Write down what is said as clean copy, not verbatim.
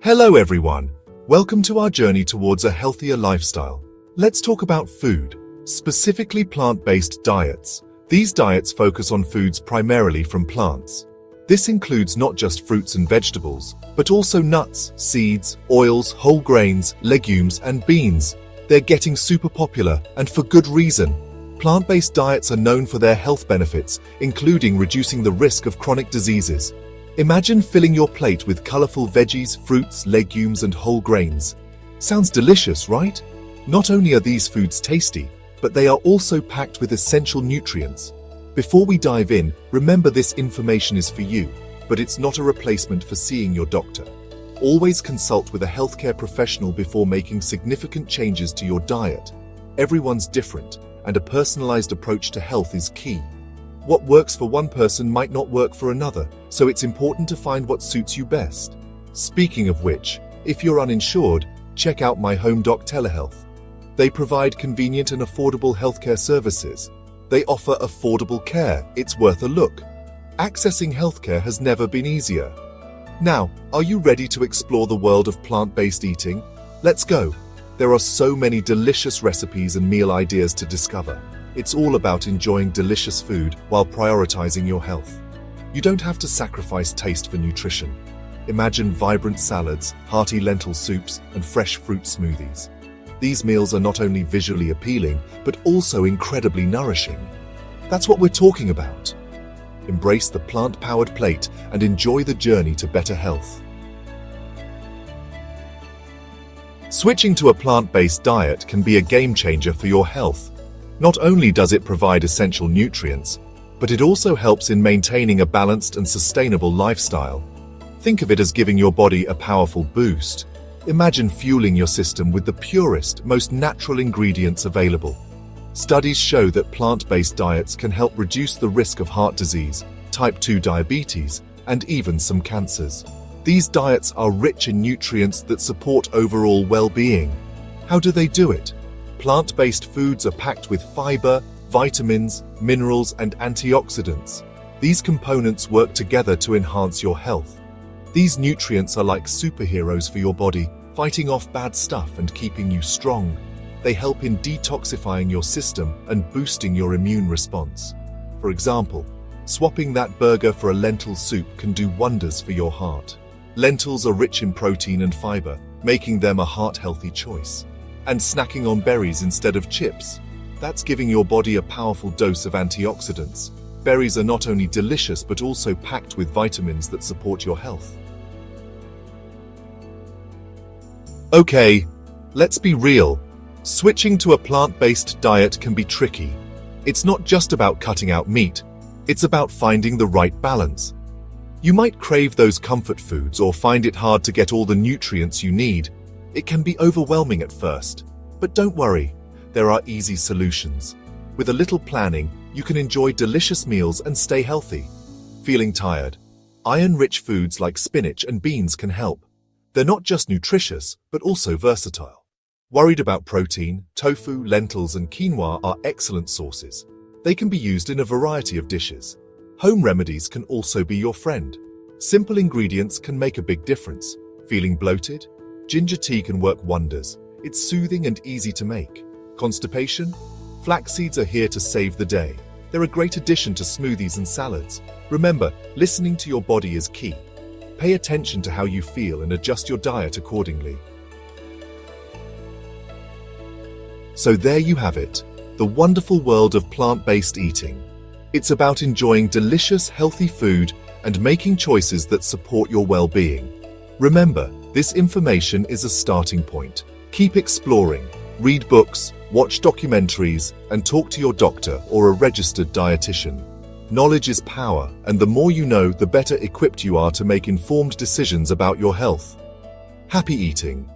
Hello everyone, welcome to our journey towards a healthier lifestyle. Let's talk about food, specifically plant-based diets. These diets focus on foods primarily from plants. This includes not just fruits and vegetables, but also nuts, seeds, oils, whole grains, legumes, and beans. They're getting super popular, and for good reason. Plant-based diets are known for their health benefits, including reducing the risk of chronic diseases. Imagine filling your plate with colorful veggies, fruits, legumes, and whole grains. Sounds delicious, right? Not only are these foods tasty, but they are also packed with essential nutrients. Before we dive in, remember this information is for you, but it's not a replacement for seeing your doctor. Always consult with a healthcare professional before making significant changes to your diet. Everyone's different, and a personalized approach to health is key. What works for one person might not work for another, so it's important to find what suits you best. Speaking of which, if you're uninsured, check out MyHomeDoc Telehealth. They provide convenient and affordable healthcare services. They offer affordable care. It's worth a look. Accessing healthcare has never been easier. Now, are you ready to explore the world of plant-based eating? Let's go. There are so many delicious recipes and meal ideas to discover. It's all about enjoying delicious food while prioritizing your health. You don't have to sacrifice taste for nutrition. Imagine vibrant salads, hearty lentil soups, and fresh fruit smoothies. These meals are not only visually appealing, but also incredibly nourishing. That's what we're talking about. Embrace the plant-powered plate and enjoy the journey to better health. Switching to a plant-based diet can be a game-changer for your health. Not only does it provide essential nutrients, but it also helps in maintaining a balanced and sustainable lifestyle. Think of it as giving your body a powerful boost. Imagine fueling your system with the purest, most natural ingredients available. Studies show that plant-based diets can help reduce the risk of heart disease, type 2 diabetes, and even some cancers. These diets are rich in nutrients that support overall well-being. How do they do it? Plant-based foods are packed with fiber, vitamins, minerals, and antioxidants. These components work together to enhance your health. These nutrients are like superheroes for your body, fighting off bad stuff and keeping you strong. They help in detoxifying your system and boosting your immune response. For example, swapping that burger for a lentil soup can do wonders for your heart. Lentils are rich in protein and fiber, making them a heart-healthy choice. And snacking on berries instead of chips. That's giving your body a powerful dose of antioxidants. Berries are not only delicious but also packed with vitamins that support your health. Okay, let's be real. Switching to a plant-based diet can be tricky. It's not just about cutting out meat. It's about finding the right balance. You might crave those comfort foods or find it hard to get all the nutrients you need. It can be overwhelming at first, but don't worry, there are easy solutions. With a little planning, you can enjoy delicious meals and stay healthy. Feeling tired? Iron-rich foods like spinach and beans can help. They're not just nutritious, but also versatile. Worried about protein? Tofu, lentils, and quinoa are excellent sources. They can be used in a variety of dishes. Home remedies can also be your friend. Simple ingredients can make a big difference. Feeling bloated? Ginger tea can work wonders. It's soothing and easy to make. Constipation? Flax seeds are here to save the day. They're a great addition to smoothies and salads. Remember, listening to your body is key. Pay attention to how you feel and adjust your diet accordingly. So there you have it, the wonderful world of plant-based eating. It's about enjoying delicious, healthy food and making choices that support your well-being. Remember, this information is a starting point. Keep exploring, read books, watch documentaries, and talk to your doctor or a registered dietitian. Knowledge is power, and the more you know, the better equipped you are to make informed decisions about your health. Happy eating!